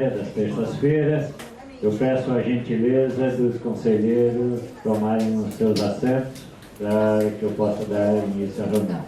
ordinária das terças-feiras. Eu peço a gentileza dos conselheiros tomarem os seus assentos para que eu possa dar início à reunião.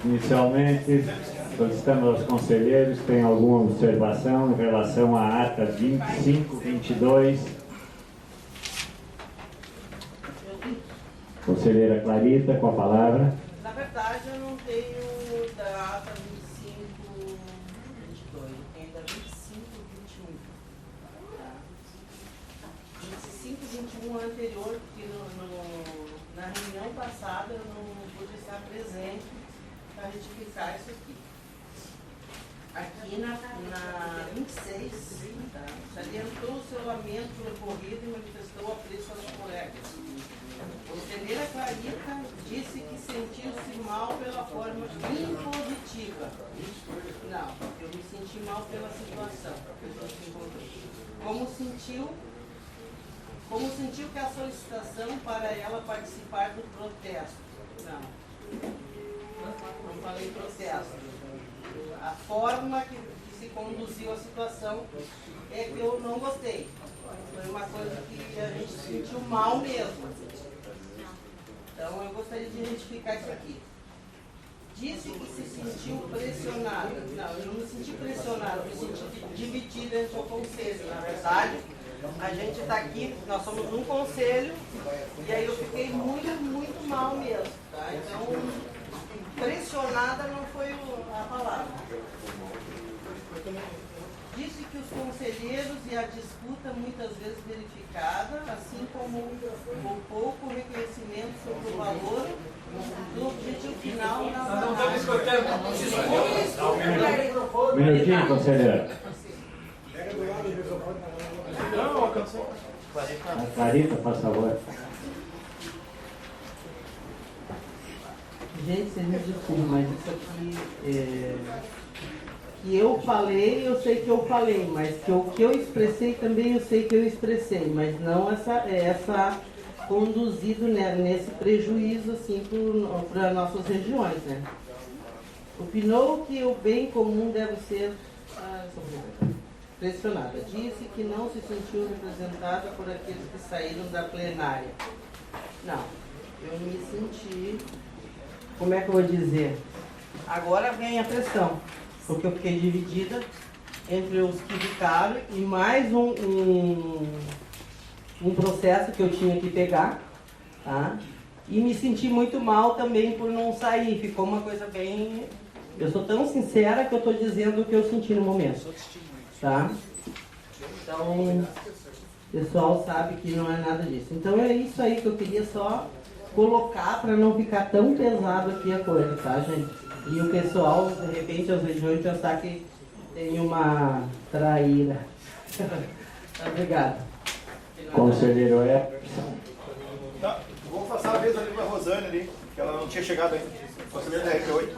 Inicialmente, solicitamos aos conselheiros se tem alguma observação em relação à ata 25/22. Conselheira Clarita, com a palavra. Na verdade, eu não tenho da ata 25/22, eu tenho da 25/21. Tá? 25/21 anterior, porque na reunião passada eu não pude estar presente para retificar isso aqui. Aqui na 26, tá? Salientou o seu lamento pelo ocorrido e manifestou apreço aos colegas. A conselheira Clarita disse que sentiu-se mal pela forma impositiva. Não, eu me senti mal pela situação que a gente encontrou. Como sentiu que a solicitação para ela participar do protesto? Não falei protesto. A forma que se conduziu a situação é que eu não gostei. Foi uma coisa que a gente se sentiu mal mesmo. Então eu gostaria de retificar isso aqui. Disse que se sentiu pressionada. Não, eu não me senti pressionada, eu me senti dividida entre o conselho. Na verdade, a gente está aqui, nós somos um conselho, e aí eu fiquei muito mal mesmo. Tá? Então, pressionada não foi a palavra. Disse que os conselheiros e a disputa muitas vezes verificada, assim como o pouco reconhecimento sobre o valor do objetivo final na Nós não estamos escutando. Um minutinho, conselheira. Não, alcançou. Clarita, por favor. Gente, vocês me desculpem, mas isso aqui que eu falei, eu sei que eu falei, mas que o que eu expressei também eu sei que eu expressei, mas não essa conduzido, né, nesse prejuízo assim para nossas regiões, né? Opinou que o bem comum deve ser pressionada. Disse que não se sentiu representada por aqueles que saíram da plenária. Não, eu me senti, como é que eu vou dizer? Agora vem a pressão, porque eu fiquei dividida entre os que ficaram e mais um processo que eu tinha que pegar, tá? E me senti muito mal também por não sair, ficou uma coisa bem... Eu sou tão sincera que eu estou dizendo o que eu senti no momento, tá? Então, o pessoal sabe que não é nada disso. Então é isso aí que eu queria só colocar para não ficar tão pesado aqui a coisa, tá, gente? E o pessoal, de repente, as regiões pensar que tem uma traíra. Obrigada. Conselheiro Tá, vou passar a vez ali para a Rosane ali, que ela não tinha chegado ainda. Conselheiro da RP8.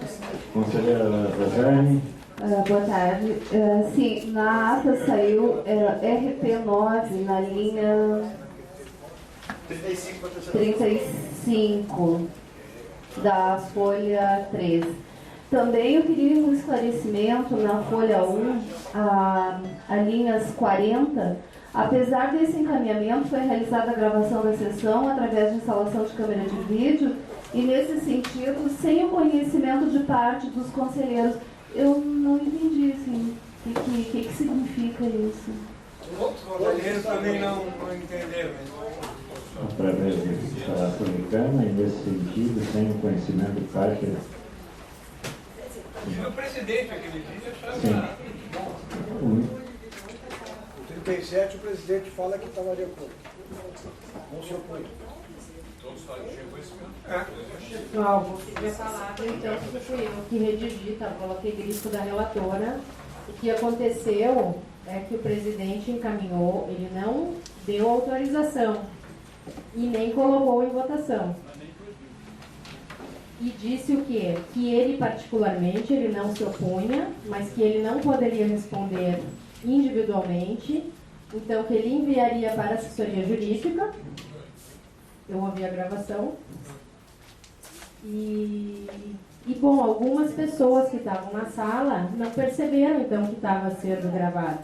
Conselheira Rosane. Boa tarde. Sim, na ata saiu RP9 na linha 35 da folha 3. Também eu queria um esclarecimento na folha 1, a linhas 40. Apesar desse encaminhamento, foi realizada a gravação da sessão através de instalação de câmera de vídeo e, nesse sentido, sem o conhecimento de parte dos conselheiros. Eu não entendi, assim, o que significa isso. Outros conselheiros também não entenderam. Através de instalação de câmera, e nesse sentido, sem o conhecimento de parte. O presidente aquele dia achava. Sim. 37, o presidente fala que estava de acordo. Não se opõe. Todos Pessoal, você falar então que fui eu que redigi, tá? Coloquei grifo da relatora. O que aconteceu é que o presidente encaminhou, ele não deu autorização e nem colocou em votação. E disse o quê? Que ele particularmente, ele não se opunha, mas que ele não poderia responder individualmente, então que ele enviaria para a assessoria jurídica. Eu ouvi a gravação. E bom, algumas pessoas que estavam na sala não perceberam então que estava sendo gravado.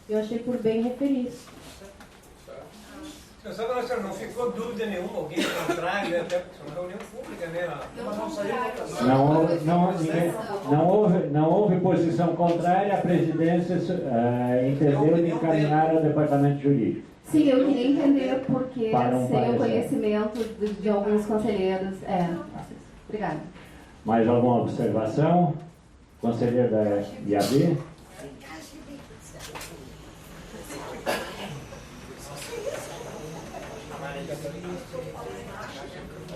Eu achei por bem referir isso. Só que senhora, não ficou dúvida nenhuma, alguém contrário, né? Até porque é uma reunião pública, né? Não houve posição contrária, a presidência entendeu de encaminhar ao departamento jurídico. Sim, eu queria entender porque, Para um sem o parecer. conhecimento de alguns conselheiros. Obrigada. Mais alguma observação? Conselheiro da IAB?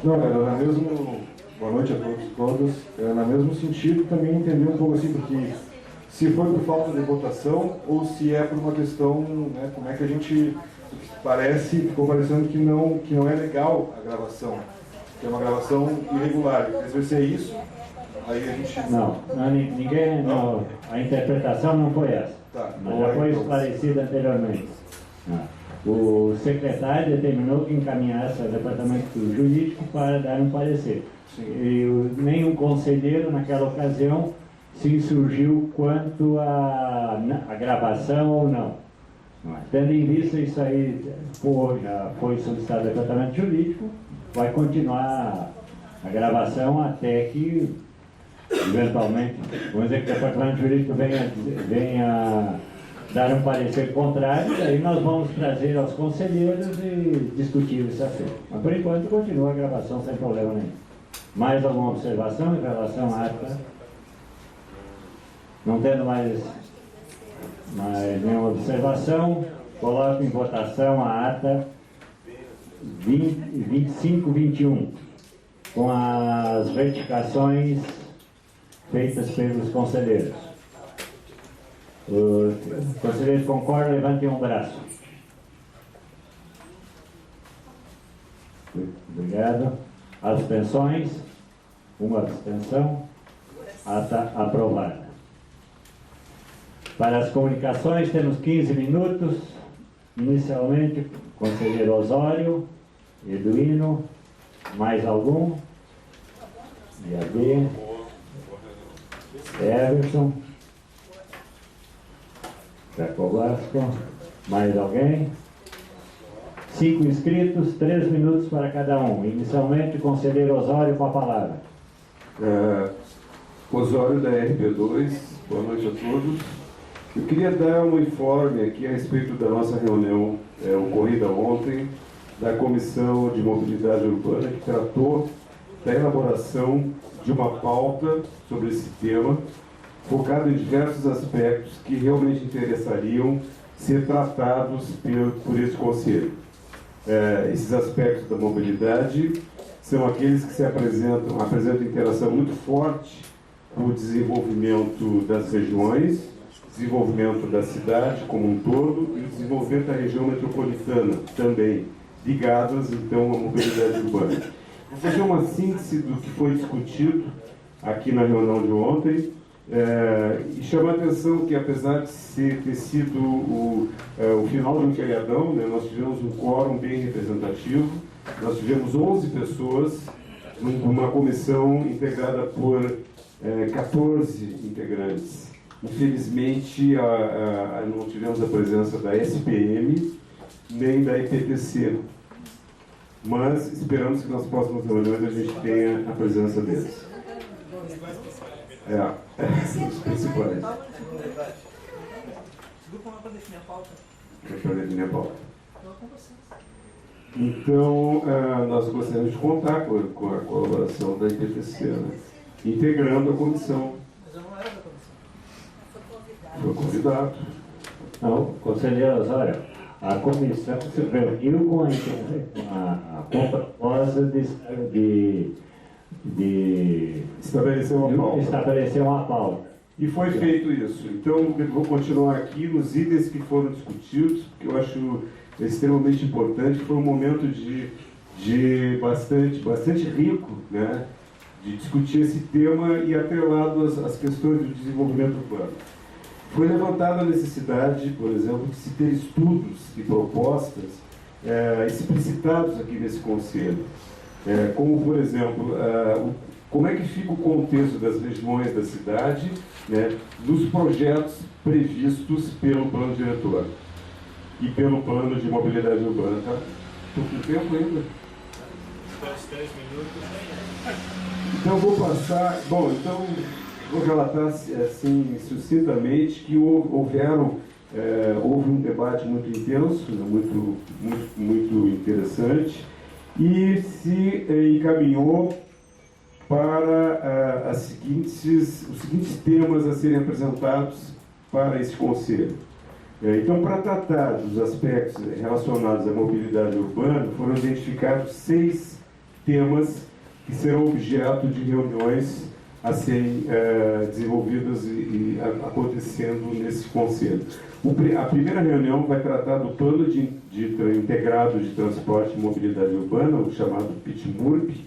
Não, era na mesmo... Boa noite a todos e todas. Era no mesmo sentido também entender um pouco assim, porque se foi por falta de votação ou se é por uma questão, né, como é que a gente... ficou parecendo que não é legal a gravação, que é uma gravação irregular. Às vezes é isso, aí a gente... Ninguém... Não, a interpretação não foi essa. Tá, Mas já foi esclarecida anteriormente. O secretário determinou que encaminhasse ao departamento jurídico para dar um parecer. E nenhum conselheiro, naquela ocasião, se insurgiu quanto à gravação ou não. Tendo em vista isso aí, já foi solicitado ao departamento jurídico, vai continuar a gravação até que, eventualmente, vamos dizer que o departamento jurídico venha dar um parecer contrário, aí nós vamos trazer aos conselheiros e discutir esse assunto. Mas, por enquanto, continua a gravação sem problema nenhum. Mais alguma observação em relação à ata? Não tendo mais nenhuma observação, coloco em votação a ata 25-21, com as retificações feitas pelos conselheiros. Os conselheiros concordam, levantem um braço. Obrigado. Abstenções? Uma abstenção. Ata aprovada. Para as comunicações, temos 15 minutos. Inicialmente, conselheiro Osório, Eduino, mais algum? IAB, Everson, Jacobasco, mais alguém? 5 inscritos, 3 minutos para cada um. Inicialmente, conselheiro Osório com a palavra. Osório da RB2, boa noite a todos. Eu queria dar um informe aqui a respeito da nossa reunião ocorrida ontem da Comissão de Mobilidade Urbana, que tratou da elaboração de uma pauta sobre esse tema, focado em diversos aspectos que realmente interessariam ser tratados por esse Conselho. Esses aspectos da mobilidade são aqueles que apresentam interação muito forte com o desenvolvimento das regiões, desenvolvimento da cidade como um todo e o desenvolvimento da região metropolitana também, ligadas então à mobilidade urbana. Vou fazer uma síntese do que foi discutido aqui na reunião de ontem e chamar a atenção que, apesar de ter sido o final de um feriadão, né, nós tivemos um quórum bem representativo, nós tivemos 11 pessoas numa comissão integrada por 14 integrantes. Infelizmente, não tivemos a presença da SPM nem da IPTC, mas esperamos que nas próximas reuniões a gente tenha a presença deles. Os principais. Para definir a pauta. Para definir a pauta. Então, nós gostaríamos de contar com a colaboração da IPTC, né? Integrando a comissão. Mas eu não era da comissão. Foi convidado. Não, conselheiro Osório, a comissão se reuniu com a proposta de estabelecer uma pauta. E foi feito isso. Então, eu vou continuar aqui nos itens que foram discutidos, porque eu acho extremamente importante. Foi um momento de bastante rico, né, de discutir esse tema e atrelado às questões do desenvolvimento urbano. Foi levantada a necessidade, por exemplo, de se ter estudos e propostas explicitados aqui nesse Conselho. Como, por exemplo, como é que fica o contexto das regiões da cidade, né, nos projetos previstos pelo plano diretor e pelo plano de mobilidade urbana. Tá? Estou com tempo ainda? 3 minutos. Então, vou passar... Bom, então, vou relatar assim, sucintamente que houve um debate muito intenso, muito interessante, e se encaminhou para os seguintes temas a serem apresentados para esse Conselho. Então, para tratar dos aspectos relacionados à mobilidade urbana, foram identificados 6 temas que serão objeto de reuniões a serem desenvolvidas e acontecendo nesse Conselho. A primeira reunião vai tratar do Plano Integrado de Transporte e Mobilidade Urbana, o chamado PITMURB,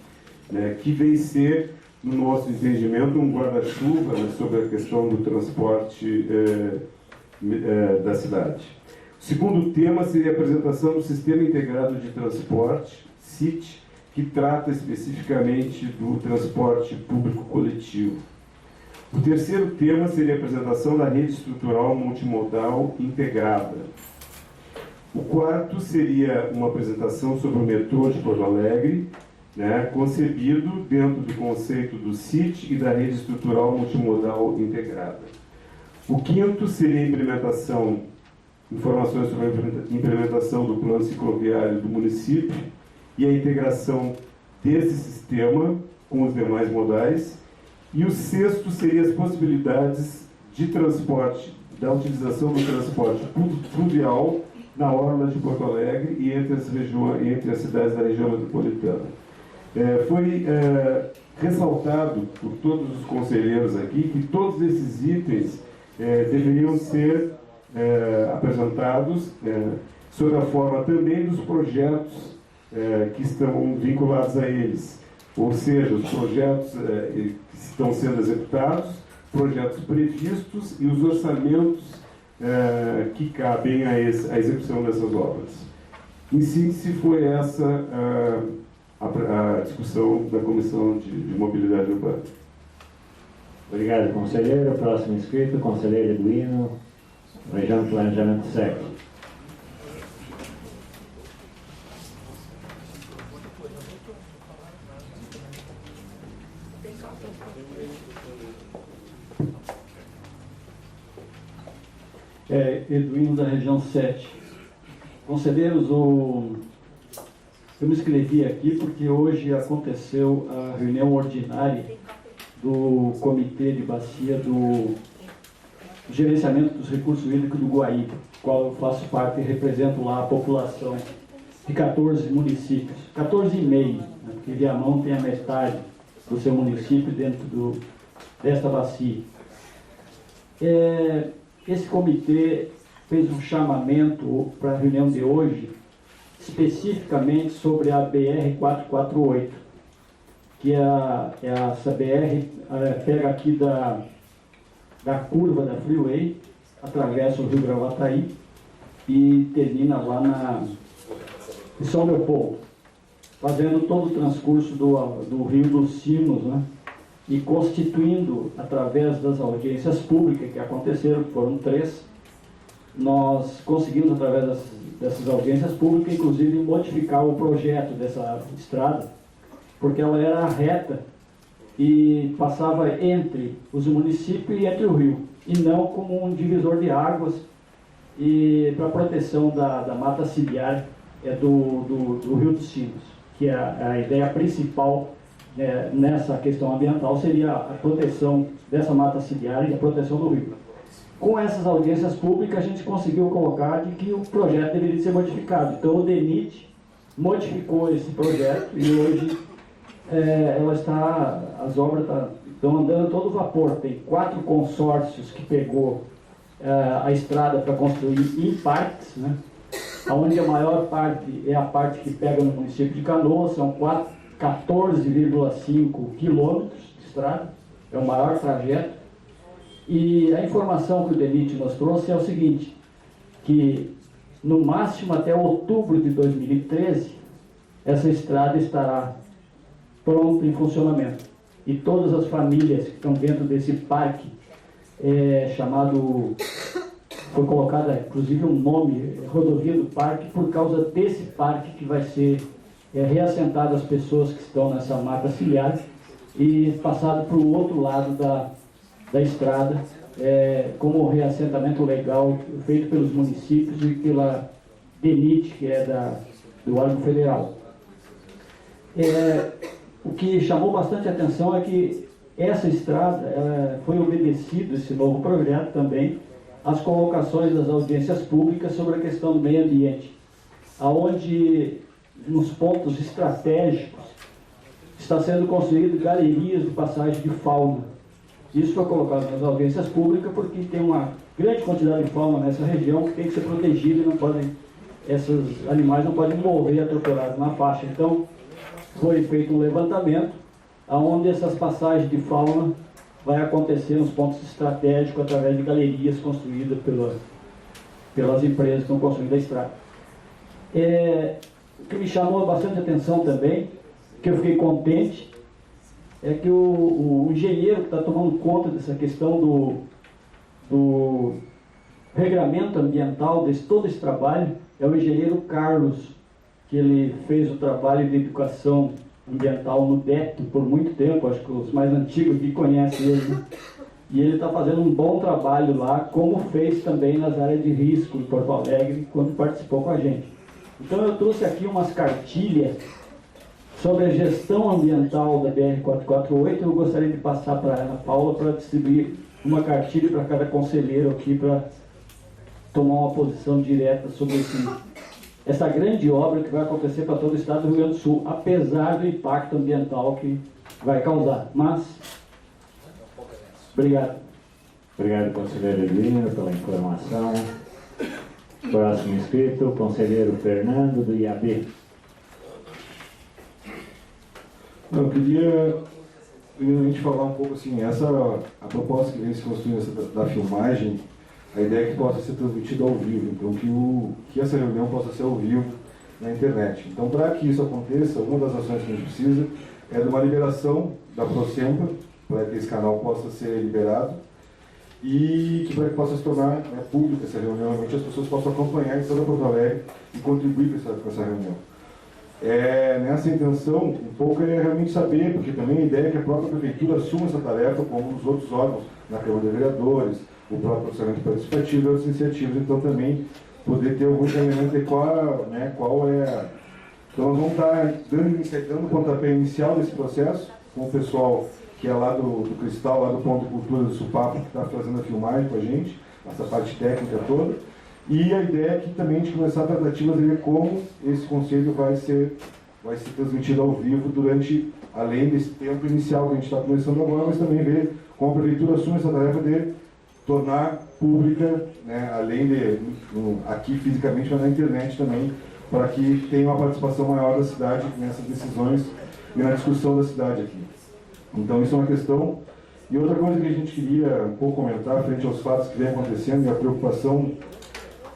né, que vem ser, no nosso entendimento, um guarda-chuva, né, sobre a questão do transporte da cidade. O segundo tema seria a apresentação do Sistema Integrado de Transporte, SIT, que trata especificamente do transporte público coletivo. O terceiro tema seria a apresentação da Rede Estrutural Multimodal Integrada. O quarto seria uma apresentação sobre o metrô de Porto Alegre, né, concebido dentro do conceito do CIT e da Rede Estrutural Multimodal Integrada. O quinto seria a informações sobre a implementação do plano cicloviário do município e a integração desse sistema com os demais modais. E o sexto seria as possibilidades de transporte, da utilização do transporte fluvial na orla de Porto Alegre e entre as cidades da região metropolitana. Foi ressaltado por todos os conselheiros aqui que todos esses itens deveriam ser apresentados sob a forma também dos projetos que estão vinculados a eles, ou seja, os projetos que estão sendo executados, projetos previstos e os orçamentos que cabem à execução dessas obras. Em síntese, foi essa a discussão da Comissão de Mobilidade Urbana. Obrigado, conselheiro. Próximo inscrito, conselheiro Eduino, Região de Planejamento SEC. Eduino, da região 7. Conselheiros, eu me inscrevi aqui porque hoje aconteceu a reunião ordinária do Comitê de Bacia do Gerenciamento dos Recursos Hídricos do Guaíba, qual eu faço parte e represento lá a população de 14 municípios, 14,5, né, porque Viamão tem a metade do seu município dentro desta bacia. Esse comitê fez um chamamento para a reunião de hoje, especificamente sobre a BR-448, que essa BR pega aqui da curva da Freeway, atravessa o Rio Gravataí e termina lá em São Leopoldo, fazendo todo o transcurso do Rio dos Sinos, né? E constituindo, através das audiências públicas que aconteceram, que foram 3, nós conseguimos, através dessas audiências públicas, inclusive, modificar o projeto dessa estrada, porque ela era reta e passava entre os municípios e entre o rio, e não como um divisor de águas e para proteção da mata ciliar do Rio dos Sinos, que é a ideia principal nessa questão ambiental, seria a proteção dessa mata ciliar e a proteção do rio. com essas audiências públicas a gente conseguiu colocar de que o projeto deveria ser modificado. Então o DENIT modificou esse projeto e hoje as obras estão andando todo vapor. Tem 4 consórcios que pegou a estrada para construir em partes, né? Onde a maior parte é a parte que pega no município de Canoas, são 14,5 quilômetros de estrada, é o maior trajeto. E a informação que o DENIT nos trouxe é o seguinte, que no máximo até outubro de 2013, essa estrada estará pronta em funcionamento. E todas as famílias que estão dentro desse parque, foi colocada inclusive um nome, Rodovia do Parque, por causa desse parque que vai ser reassentado as pessoas que estão nessa mata ciliar e passado para o outro lado da estrada, como reassentamento legal feito pelos municípios e pela DENIT, que é do órgão federal. O que chamou bastante atenção é que essa estrada foi obedecido, esse novo projeto também, as colocações das audiências públicas sobre a questão do meio ambiente, aonde nos pontos estratégicos está sendo construído galerias de passagem de fauna. Isso foi colocado nas audiências públicas porque tem uma grande quantidade de fauna nessa região que tem que ser protegida e esses animais não podem morrer atropelados na faixa. Então foi feito um levantamento aonde essas passagens de fauna vai acontecer nos pontos estratégicos através de galerias construídas pelas empresas que estão construindo a estrada. O que me chamou bastante atenção também, que eu fiquei contente, é que o engenheiro que está tomando conta dessa questão do regramento ambiental, todo esse trabalho, é o engenheiro Carlos, que ele fez o trabalho de educação ambiental no DEP por muito tempo, acho que os mais antigos que conhecem ele, e ele está fazendo um bom trabalho lá, como fez também nas áreas de risco em Porto Alegre, quando participou com a gente. Então eu trouxe aqui umas cartilhas sobre a gestão ambiental da BR-448, eu gostaria de passar para a Ana Paula para distribuir uma cartilha para cada conselheiro aqui, para tomar uma posição direta sobre essa grande obra que vai acontecer para todo o estado do Rio Grande do Sul, apesar do impacto ambiental que vai causar. Mas, obrigado. Obrigado, conselheiro Edilino, pela informação. Próximo inscrito, conselheiro Fernando, do IAB. Eu queria primeiramente falar um pouco assim, a proposta que vem se construindo da filmagem, a ideia é que possa ser transmitida ao vivo, então que essa reunião possa ser ao vivo na internet. Então, para que isso aconteça, uma das ações que a gente precisa é de uma liberação da Procempa, para que esse canal possa ser liberado e para que possa se tornar pública essa reunião, realmente as pessoas possam acompanhar em toda Porto Alegre e contribuir com essa reunião. Nessa intenção, um pouco é realmente saber, porque também a ideia é que a própria Prefeitura assuma essa tarefa, como os outros órgãos, na Câmara de Vereadores, o próprio processamento participativo e outras iniciativas, então também poder ter algum encaminhamento de qual é. Então nós vamos estar dando o pontapé inicial desse processo, com o pessoal que é lá do Cristal, lá do Ponto de Cultura do Supapo, que está fazendo a filmagem com a gente, essa parte técnica toda. E a ideia aqui também é de começar tratativas de ver como esse conselho vai ser transmitido ao vivo durante, além desse tempo inicial que a gente está começando agora, mas também ver como a Prefeitura assume essa tarefa de tornar pública, além de aqui fisicamente, mas na internet também, para que tenha uma participação maior da cidade nessas decisões e na discussão da cidade aqui. Então isso é uma questão. E outra coisa que a gente queria um pouco comentar frente aos fatos que vem acontecendo e a preocupação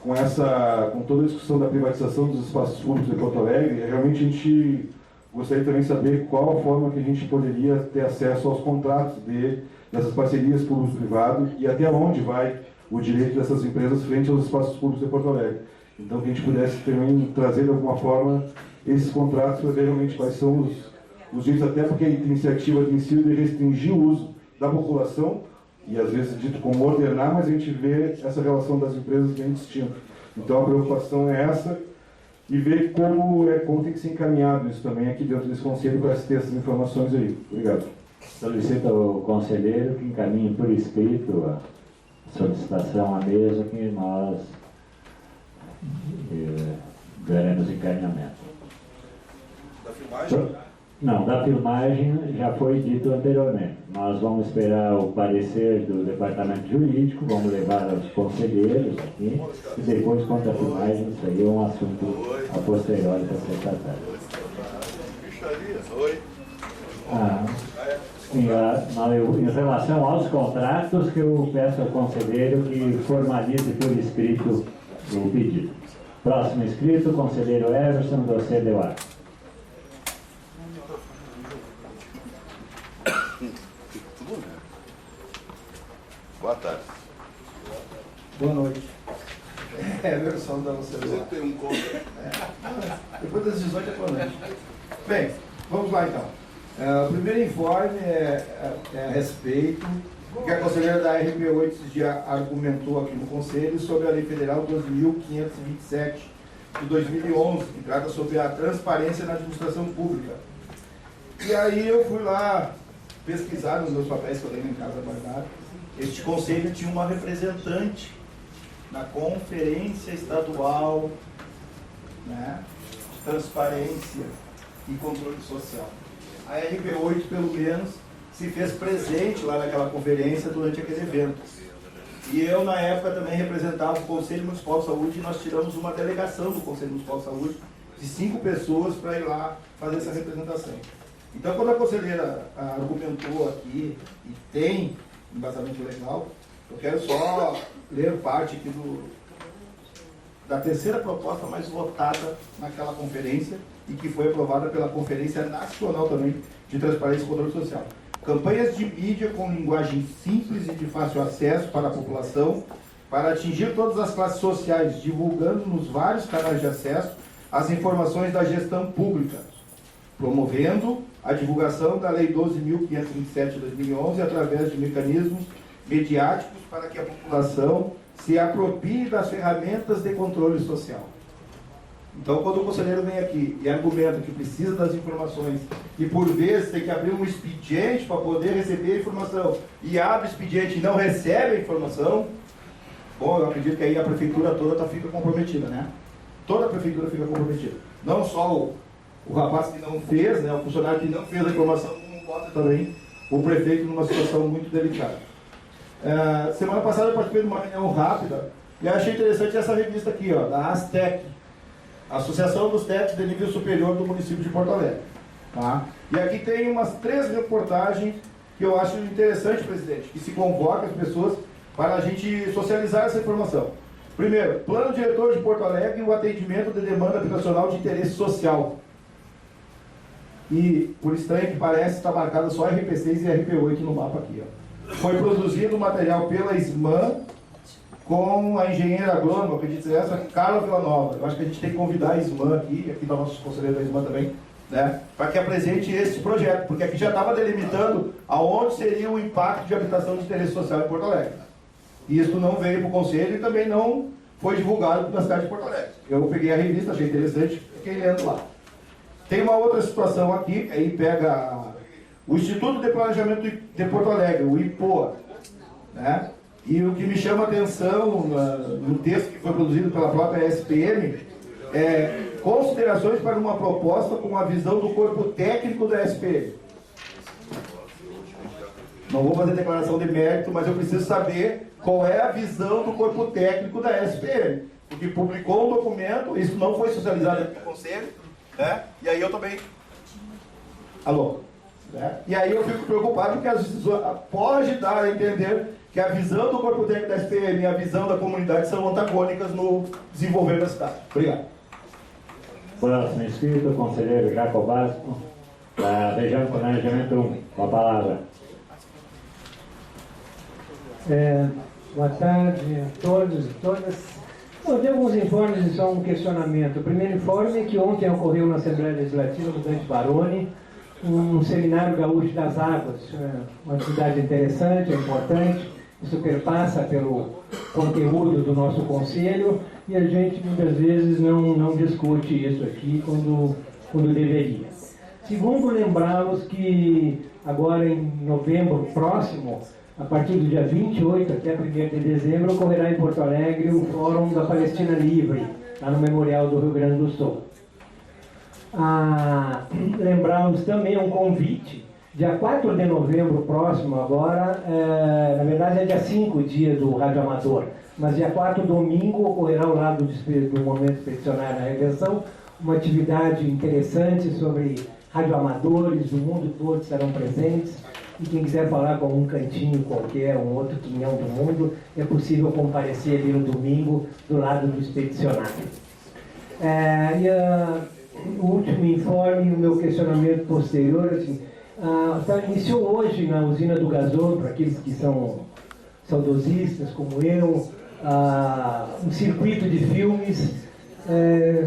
com toda a discussão da privatização dos espaços públicos de Porto Alegre, realmente a gente gostaria também de saber qual a forma que a gente poderia ter acesso aos contratos dessas parcerias público-privado e até onde vai o direito dessas empresas frente aos espaços públicos de Porto Alegre. Então que a gente pudesse também trazer de alguma forma esses contratos para ver realmente quais são os direitos, até porque a iniciativa tem sido de restringir o uso da população e às vezes dito como ordenar, mas a gente vê essa relação das empresas bem distinta. Então a preocupação é essa e ver como tem que ser encaminhado isso também aqui dentro desse conselho para ter essas informações aí. Obrigado. Solicito ao conselheiro que encaminhe por escrito solicitação à mesa que nós daremos encaminhamento. Da filmagem? Não, da filmagem já foi dito anteriormente. Nós vamos esperar o parecer do departamento jurídico, vamos levar aos conselheiros aqui, e depois, quanto à filmagem, isso aí é um assunto a posteriori para ser tratado. Oi. Em relação aos contratos, que eu peço ao conselheiro que formalize por escrito o pedido. Próximo inscrito, conselheiro Everson, do CDUA. Boa tarde. Boa noite. Everson da CDUA. Você tem um contra. Depois das 18 é boa noite. Bem, vamos lá então. O primeiro informe é a respeito que a conselheira da RP8 esses dias argumentou aqui no Conselho sobre a Lei Federal 12.527 de 2011, que trata sobre a transparência na administração pública. E aí eu fui lá pesquisar nos meus papéis que eu tenho em casa guardado. Este conselho tinha uma representante na Conferência Estadual, né, de Transparência e Controle Social. A RP8, pelo menos, se fez presente lá naquela conferência durante aquele evento. E eu, na época, também representava o Conselho Municipal de Saúde e nós tiramos uma delegação do Conselho Municipal de Saúde de 5 pessoas para ir lá fazer essa representação. Então, quando a conselheira argumentou aqui, e tem embasamento legal, eu quero só ler parte aqui da terceira proposta mais votada naquela conferência e que foi aprovada pela Conferência Nacional também de Transparência e Controle Social. Campanhas de mídia com linguagem simples e de fácil acesso para a população, para atingir todas as classes sociais, divulgando nos vários canais de acesso as informações da gestão pública, promovendo a divulgação da Lei 12.527 de 2011 através de mecanismos mediáticos para que a população se aproprie das ferramentas de controle social. Então, quando o conselheiro vem aqui e argumenta que precisa das informações e, por vezes, tem que abrir um expediente para poder receber a informação e abre o expediente e não recebe a informação, bom, eu acredito que aí a prefeitura toda fica comprometida, né? Toda a prefeitura fica comprometida. Não só o rapaz que não fez, né, o funcionário que não fez a informação, como bota também o prefeito numa situação muito delicada. Semana passada eu participei de uma reunião rápida e achei interessante essa revista aqui, ó, da ASTEC, Associação dos Técnicos de Nível Superior do município de Porto Alegre. Tá? E aqui tem umas 3 reportagens que eu acho interessante, presidente, que se convoca as pessoas para a gente socializar essa informação. Primeiro, Plano Diretor de Porto Alegre e o atendimento de demanda habitacional de interesse social. E, por estranho que parece, está marcado só RP6 e RP8 no mapa aqui. Ó. Foi produzido o material pela SMAN com a engenheira agrônoma, acredito ser essa, Carla Villanova. Eu acho que a gente tem que convidar a SMAN aqui está o nosso conselheiro da SMAN também, né, para que apresente esse projeto, porque aqui já estava delimitando aonde seria o impacto de habitação de interesse social em Porto Alegre. E isso não veio para o conselho e também não foi divulgado na cidade de Porto Alegre. Eu peguei a revista, achei interessante, fiquei lendo lá. Tem uma outra situação aqui, aí pega o Instituto de Planejamento de Porto Alegre, o IPOA, né? E o que me chama a atenção no texto que foi produzido pela própria SPM é considerações para uma proposta com a visão do corpo técnico da SPM. Não vou fazer declaração de mérito, mas eu preciso saber qual é a visão do corpo técnico da SPM. Porque publicou um documento, isso não foi socializado aqui no Conselho, né? E aí eu também... Alô? Né? E aí eu fico preocupado porque às vezes pode dar a entender que a visão do corpo técnico da SPM e a visão da comunidade são antagônicas no desenvolver da cidade. Obrigado. Próximo inscrito, o conselheiro Jacobasco, da região de planejamento 1, com a palavra. Boa tarde a todos e todas. Eu tenho alguns informes e só um questionamento. O primeiro informe é que ontem ocorreu na Assembleia Legislativa do Dante Baroni um seminário gaúcho das águas. Uma atividade interessante, importante, que superpassa pelo conteúdo do nosso conselho e a gente muitas vezes não discute isso aqui quando deveria. Segundo, lembrá-los que agora em novembro próximo A partir do dia 28 até 1º de dezembro, ocorrerá em Porto Alegre o Fórum da Palestina Livre, lá no Memorial do Rio Grande do Sul. Lembramos também um convite, dia 4 de novembro próximo agora, na verdade é dia 5, dia do Rádio Amador, mas dia 4, domingo, ocorrerá ao lado do Momento Expedicionário na Redenção, uma atividade interessante sobre radioamadores do mundo todo estarão presentes. E quem quiser falar com um cantinho qualquer, um outro quinhão do mundo, é possível comparecer ali no domingo, do lado do expedicionário. O último informe, o meu questionamento posterior, assim, iniciou hoje na usina do gasômetro, para aqueles que são saudosistas como eu, um circuito de filmes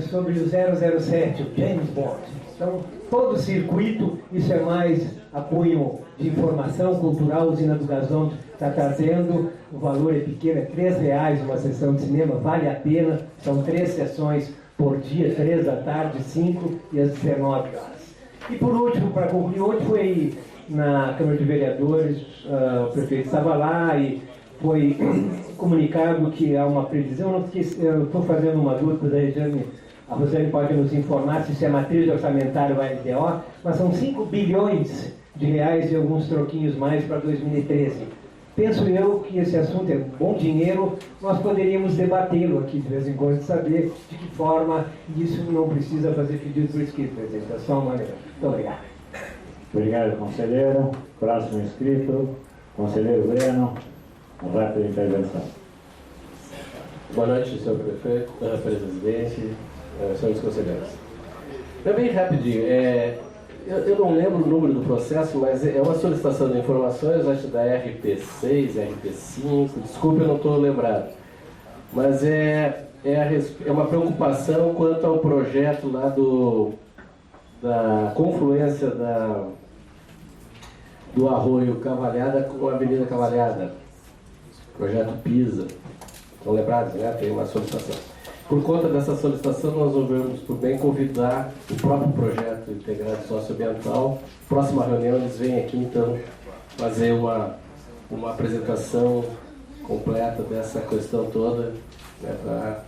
sobre o 007, o James Bond. Então, todo o circuito, isso é mais apoio de informação cultural, a usina do gasômetro está trazendo, o valor é pequeno, é R$3 uma sessão de cinema, vale a pena, são 3 sessões por dia, 3 da tarde, 5 e às 19 horas. E por último, para concluir, hoje foi na Câmara de Vereadores, o prefeito estava lá e foi comunicado que há uma previsão, eu estou fazendo uma dúvida da Regiane, a Rosane pode nos informar se isso é matriz orçamentária ou LDO, mas são 5 bilhões de reais e alguns troquinhos mais para 2013. Penso eu que esse assunto é bom dinheiro, nós poderíamos debatê-lo aqui de vez em quando, saber de que forma isso não precisa fazer pedido por escrito, presidente. É só uma maneira. Muito obrigado. Obrigado, conselheiro. Próximo inscrito, conselheiro Breno, uma rápida intervenção. Boa noite, senhor prefeito, presidente, senhores conselheiros. É bem rapidinho. Eu não lembro o número do processo, mas é uma solicitação de informações, acho da RP6, RP5, desculpe, eu não estou lembrado. Mas é uma preocupação quanto ao projeto lá da confluência do Arroio Cavalhada com a Avenida Cavalhada, projeto PISA. Estão lembrados, né? Tem uma solicitação. Por conta dessa solicitação, nós resolvemos por bem convidar o próprio projeto integrado socioambiental. Próxima reunião, eles vêm aqui, então, fazer uma apresentação completa dessa questão toda, né, para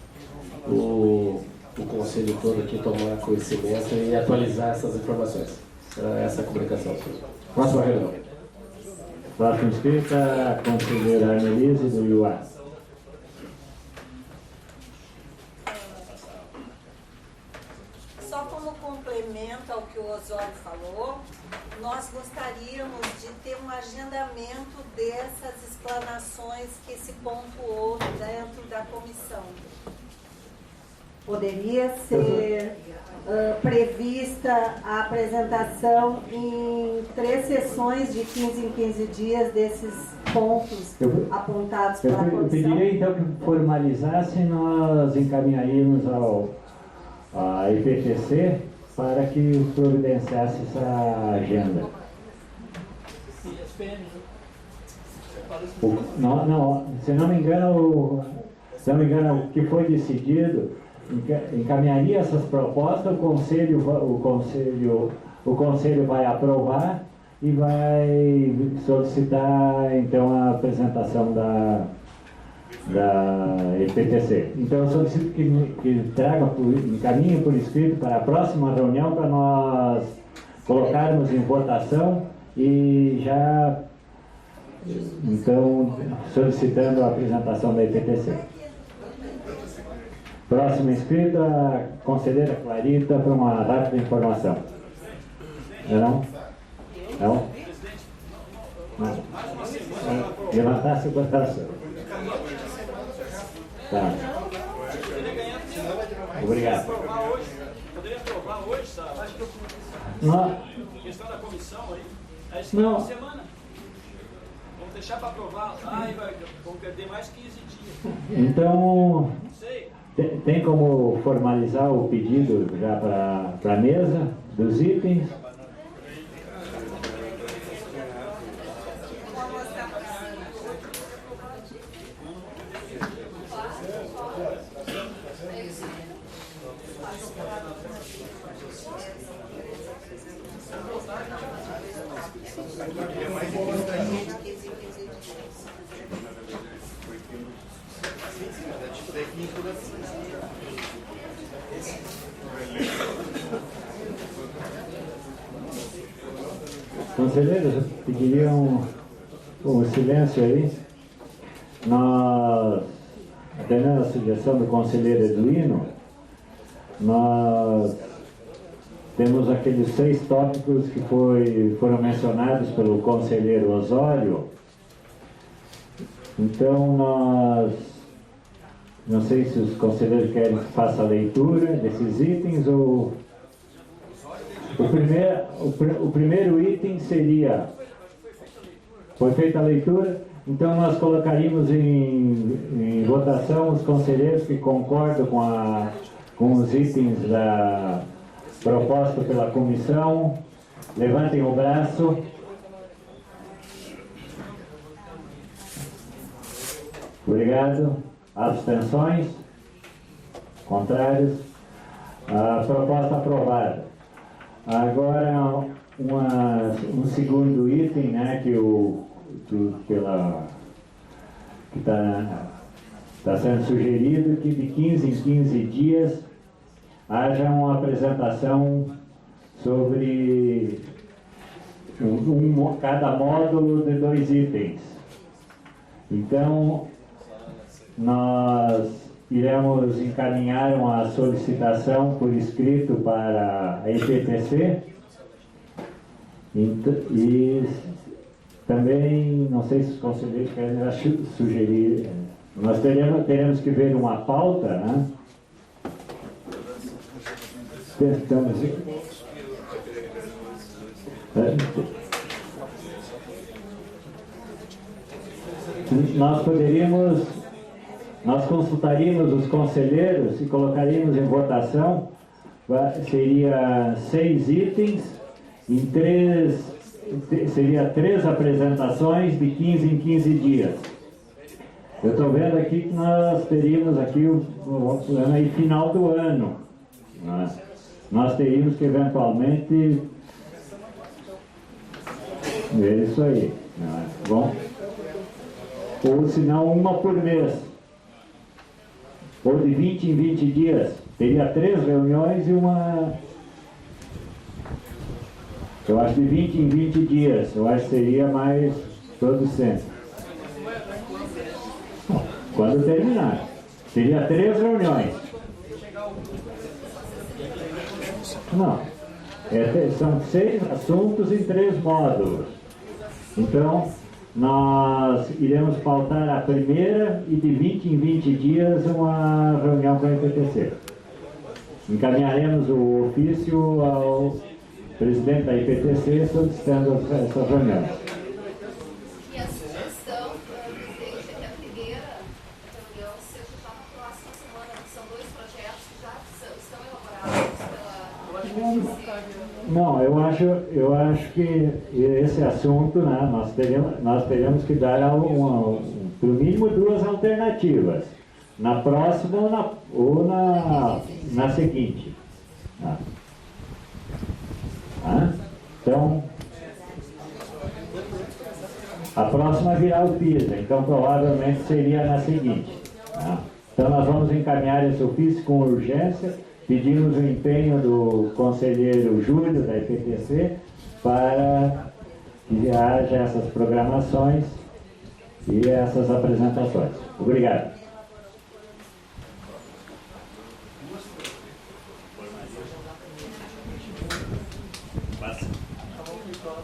o Conselho todo aqui tomar conhecimento e atualizar essas informações. Essa comunicação. Próxima reunião. Próxima inscrita, a conselheira Annelise do IUA. Só como complemento ao que o Osório falou, nós gostaríamos de ter um agendamento dessas explanações que se pontuou dentro da comissão. Poderia ser prevista a apresentação em 3 sessões de 15 em 15 dias desses pontos apontados pela comissão. Eu pediria então que formalizasse, nós encaminharíamos a IPTC para que providenciasse essa agenda. Se não me engano, o que foi decidido, encaminharia essas propostas, o conselho vai aprovar e vai solicitar então a apresentação da IPTC. Então eu solicito que traga, encaminhe por escrito para a próxima reunião para nós colocarmos em votação e já então solicitando a apresentação da IPTC. Próxima inscrita, a conselheira Clarita, para uma rápida informação. Não? Não? Não. Levantar seu coração. Tá. Obrigado. Poderia aprovar hoje, sabe? Acho que não. Questão da comissão aí. É isso não. Semana. Vamos deixar para aprovar. Vamos perder mais 15 dias. Então, tem como formalizar o pedido já para a mesa dos itens? Conselheiros, eu pediria um silêncio aí. Nós, atendendo a sugestão do conselheiro Eduino, nós temos aqueles 6 tópicos que foram mencionados pelo conselheiro Osório. Então, nós, não sei se os conselheiros querem que faça a leitura desses itens ou... O primeiro item seria, foi feita a leitura, então nós colocaríamos em votação os conselheiros que concordam com os itens da proposta pela comissão. Levantem o braço. Obrigado. Abstenções? Contrários? A proposta aprovada. Agora, um segundo item, né, que está sendo sugerido, que de 15 em 15 dias haja uma apresentação sobre cada módulo de 2 itens. Então, nós iremos encaminhar uma solicitação por escrito para a IPTC e também, não sei se os conselheiros querem sugerir, nós teremos que ver uma pauta, né? Nós consultaríamos os conselheiros e colocaríamos em votação, seria 6 itens, seria 3 apresentações de 15 em 15 dias. Eu estou vendo aqui que nós teríamos aqui o plano aí final do ano. Nós teríamos que eventualmente ver isso aí. Bom? Ou se não, uma por mês. Ou de 20 em 20 dias. Teria 3 reuniões e uma... Eu acho de 20 em 20 dias. Eu acho que seria mais producente. Quando terminar. Teria 3 reuniões. Não. São 6 assuntos em 3 módulos. Então, nós iremos pautar a primeira e de 20 em 20 dias uma reunião com a IPTC. Encaminharemos o ofício ao presidente da IPTC solicitando essas reuniões. E a sugestão, presidente, é que a primeira reunião seja já na próxima semana, que são 2 projetos que já estão elaborados pela IPTC. Não, eu acho que esse assunto, né, nós teremos que dar pelo mínimo 2 alternativas. Na próxima ou na seguinte. Então, a próxima virá o PISA, então provavelmente seria na seguinte. Então nós vamos encaminhar esse ofício com urgência. Pedimos o empenho do conselheiro Júlio, da IPTC, para que haja essas programações e essas apresentações. Obrigado.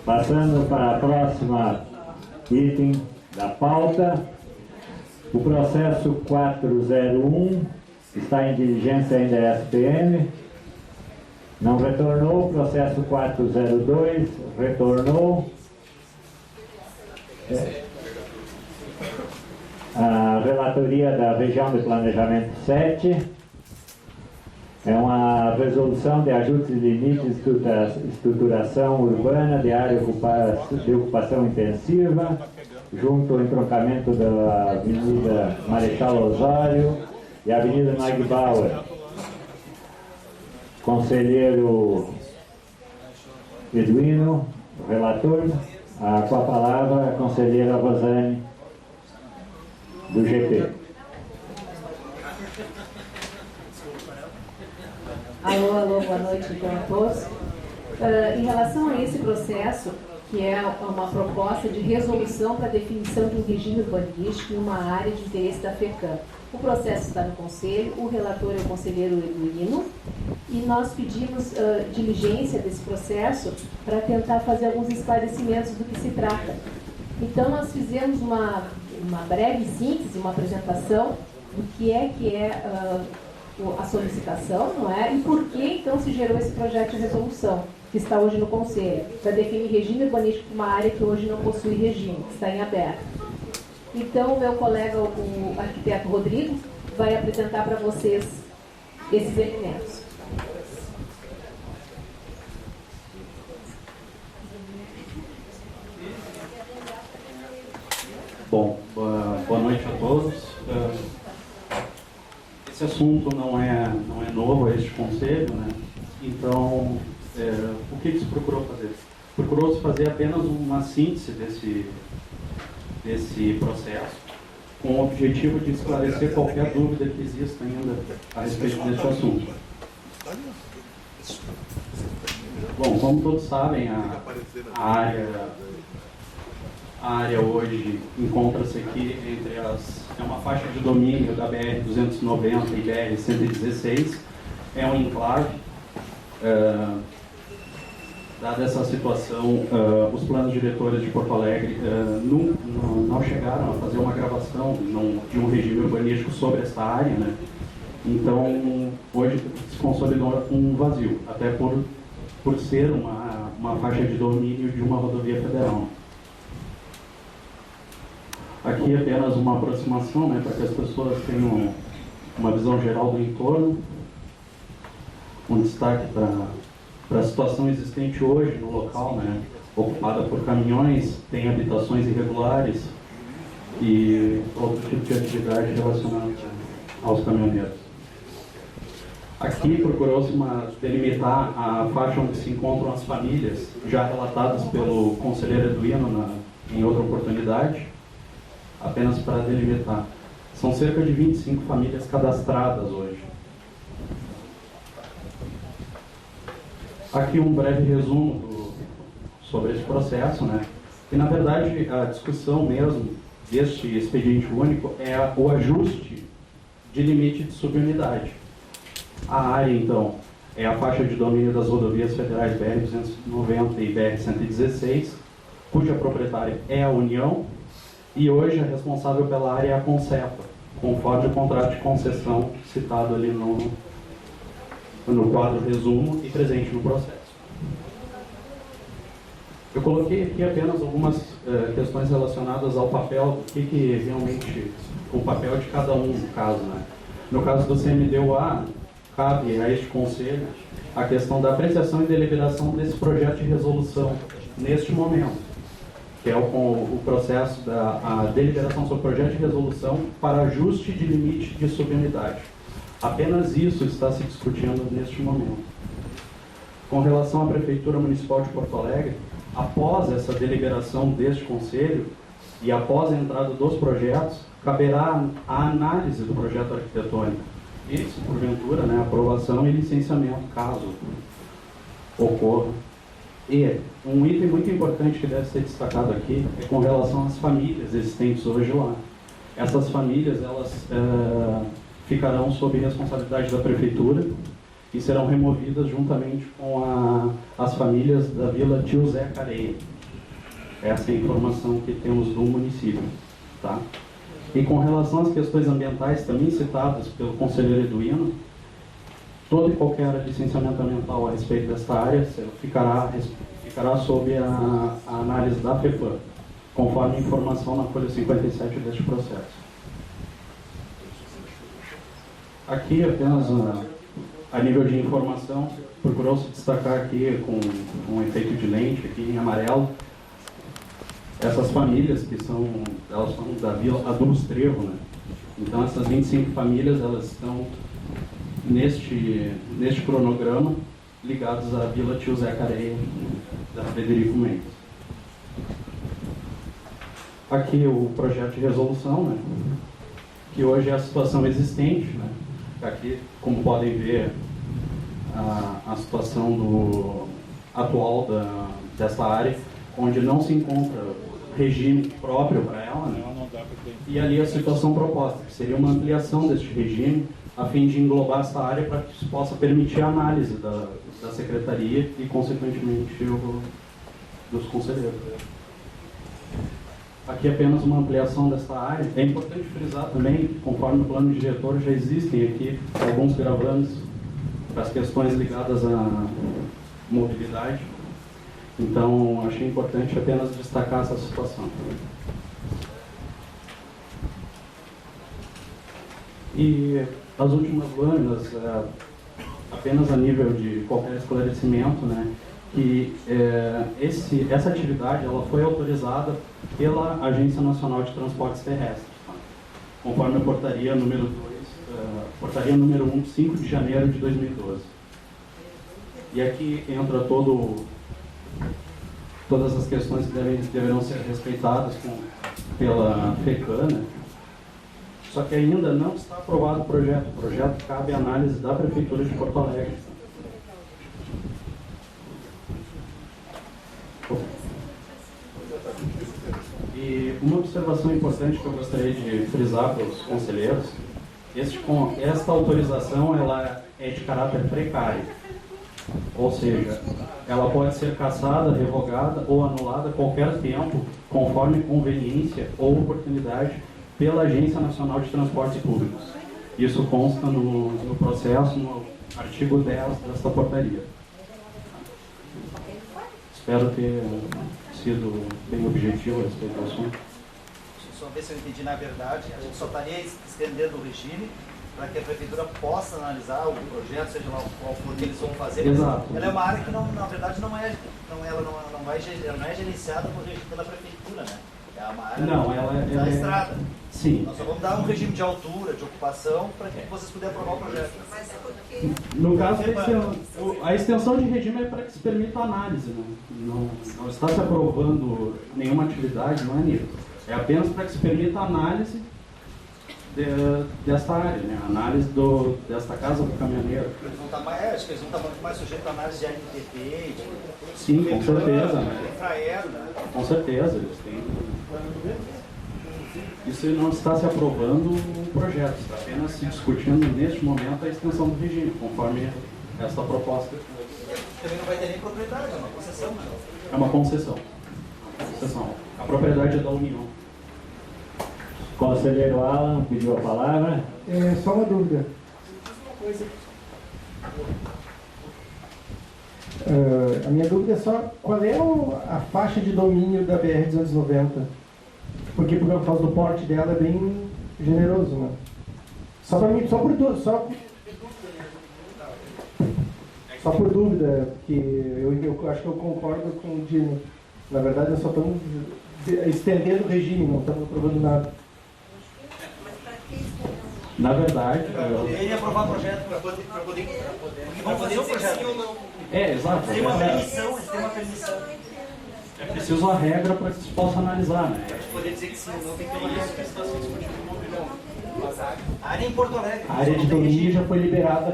Passando para a próxima item da pauta, o processo 401 está em diligência ainda da SPM, não retornou. O processo 402 retornou. A relatoria da região de planejamento 7 é uma resolução de ajustes de limites de estruturação urbana de área de ocupação intensiva, junto ao entroncamento da Avenida Marechal Osório e a Avenida Neugbauer. Conselheiro Eduino, relator, com a palavra a conselheira Rosane, do GP. Alô, boa noite então a todos. Em relação a esse processo, que é uma proposta de resolução para a definição de um regime urbanístico em uma área de interesse da FECAM. O processo está no Conselho, o relator é o conselheiro Eduino, e nós pedimos diligência desse processo para tentar fazer alguns esclarecimentos do que se trata. Então, nós fizemos uma breve síntese, uma apresentação do que é a solicitação, não é? E por que, então, se gerou esse projeto de resolução, que está hoje no Conselho, para definir regime urbanístico para uma área que hoje não possui regime, que está em aberto. Então, o meu colega, o arquiteto Rodrigo, vai apresentar para vocês esses elementos. Bom, boa noite a todos. Esse assunto não é novo a este Conselho, né? Então, o que se procurou fazer? Procurou-se fazer apenas uma síntese desse processo, com o objetivo de esclarecer qualquer dúvida que exista ainda a respeito desse assunto. Bom, como todos sabem, a área hoje encontra-se aqui entre é uma faixa de domínio da BR-290 e BR-116, é um enclave. Dada essa situação, os planos diretores de Porto Alegre não chegaram a fazer uma gravação de um regime urbanístico sobre essa área, né? Então, hoje se consolidou um vazio, até por ser uma faixa de domínio de uma rodovia federal. Aqui apenas uma aproximação, né, para que as pessoas tenham uma visão geral do entorno, um destaque para a situação existente hoje no local, né, ocupada por caminhões, tem habitações irregulares e outro tipo de atividade relacionada aos caminhoneiros. Aqui procurou-se delimitar a faixa onde se encontram as famílias, já relatadas pelo conselheiro Eduino em outra oportunidade, apenas para delimitar. São cerca de 25 famílias cadastradas hoje. Aqui um breve resumo sobre esse processo, né? E na verdade a discussão mesmo deste expediente único é o ajuste de limite de subunidade. A área então é a faixa de domínio das rodovias federais BR-290 e BR-116, cuja proprietária é a União, e hoje a responsável pela área é a Concepa, conforme o contrato de concessão citado ali no quadro resumo e presente no processo. Eu coloquei aqui apenas algumas questões relacionadas ao papel, do que realmente o papel de cada um no caso, né? No caso do CMDUA, cabe a este Conselho a questão da apreciação e deliberação desse projeto de resolução neste momento, que é o processo da deliberação sobre o projeto de resolução para ajuste de limite de subunidade. Apenas isso está se discutindo neste momento. Com relação à Prefeitura Municipal de Porto Alegre, após essa deliberação deste Conselho e após a entrada dos projetos, caberá a análise do projeto arquitetônico e, se porventura, né, aprovação e licenciamento, caso ocorra. E um item muito importante que deve ser destacado aqui é com relação às famílias existentes hoje lá. Essas famílias, elas ficarão sob responsabilidade da Prefeitura e serão removidas juntamente com as famílias da Vila Tio Zé Careia. Essa é a informação que temos do município. Tá? E com relação às questões ambientais também citadas pelo conselheiro Eduino, todo e qualquer licenciamento ambiental a respeito desta área ficará sob a análise da FEFAM, conforme a informação na folha 57 deste processo. Aqui, apenas a nível de informação, procurou-se destacar aqui com um efeito de lente, aqui em amarelo, essas famílias elas são da Vila Adubos Trevo, né? Então essas 25 famílias, elas estão neste cronograma ligadas à Vila Tio Zé Careia, da Frederico Mendes. Aqui o projeto de resolução, né? Que hoje é a situação existente, né? Aqui, como podem ver, a situação atual dessa área, onde não se encontra regime próprio para ela, né? E ali a situação proposta, que seria uma ampliação deste regime, a fim de englobar essa área para que se possa permitir a análise da secretaria e, consequentemente, dos conselheiros. Aqui apenas uma ampliação dessa área. É importante frisar também, conforme o plano diretor, já existem aqui alguns gravantes para as questões ligadas à mobilidade. Então, achei importante apenas destacar essa situação. E as últimas lâminas, apenas a nível de qualquer esclarecimento, né, que essa atividade ela foi autorizada pela Agência Nacional de Transportes Terrestres, tá? Conforme a portaria número 1, 5 de janeiro de 2012. E aqui entra todas as questões que deverão ser respeitadas pela FECAN, né? Só que ainda não está aprovado o projeto. O projeto cabe à análise da Prefeitura de Porto Alegre. E uma observação importante que eu gostaria de frisar para os conselheiros, esta autorização ela é de caráter precário. Ou seja, ela pode ser cassada, revogada ou anulada a qualquer tempo, conforme conveniência ou oportunidade, pela Agência Nacional de Transportes Públicos. Isso consta no processo, no artigo 10 desta portaria. Espero ter sido bem objetivo a respeito do assunto. Só ver se eu entendi, na verdade, a gente só estaria estendendo o regime para que a prefeitura possa analisar o projeto, seja lá qual for que eles vão fazer. Exato. Ela é uma área que, na verdade, não é gerenciada pela prefeitura, né? É uma área da estrada. Sim. Nós só vamos dar um regime de altura, de ocupação, para que vocês puderem aprovar o projeto. Mas é porque... No caso, a extensão de regime é para que se permita a análise, né? Não está se aprovando nenhuma atividade, não é nisso. É apenas para que se permita a análise desta área, né? A análise desta casa do caminhoneiro. Eles vão estar acho que eles vão estar muito mais sujeitos à análise de ANTP, Sim, com certeza. infraero, né? Com certeza, eles têm. Isso não está se aprovando o projeto, está apenas se discutindo neste momento a extensão do regime, conforme esta proposta. Também não vai ter nem propriedade, é uma concessão, né? É uma concessão. A propriedade é da União. Conselheiro Alan pediu a palavra. Só uma dúvida. A minha dúvida é só qual é a faixa de domínio da BR-290? Porque por causa do porte dela é bem generoso, né? Só por dúvida, porque eu acho que eu concordo com o Dino. Na verdade, nós só estamos estendendo o regime, não estamos aprovando nada. Na verdade... Ele ia aprovar o projeto para poder fazer o projeto. Sim ou não. Exato. Tem uma permissão, tem uma permissão. É preciso a regra para que se possa analisar, né? Poder dizer que sim ou não tem que ter uma regra. A área em Porto Alegre. A área de domínio já foi liberada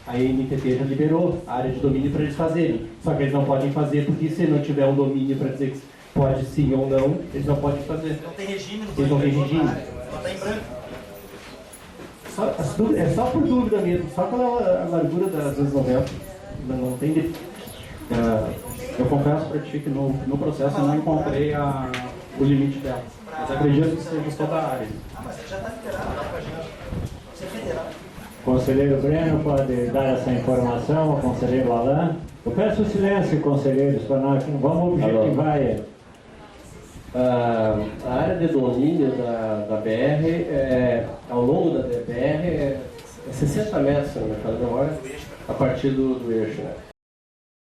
a NTT já liberou a área de domínio para eles fazerem. Só que eles não podem fazer porque se não tiver um domínio para dizer que pode sim ou não, eles não podem fazer. Não tem regime, eles não têm regime. Ela está em branco. É só por dúvida mesmo, só pela largura das 290. Não tem. Eu confesso para ti que no processo eu não encontrei o limite dela. Mas acredito que seja toda a área. Mas já está liberado, dá para a gente. Você é federal. Conselheiro Breno pode dar essa informação ao conselheiro Alan. Eu peço silêncio, conselheiros, para nós vamos objetivar ele. A área de domínio da BR, ao longo da BR, é 60 metros, se não me engano, a partir do eixo. Né?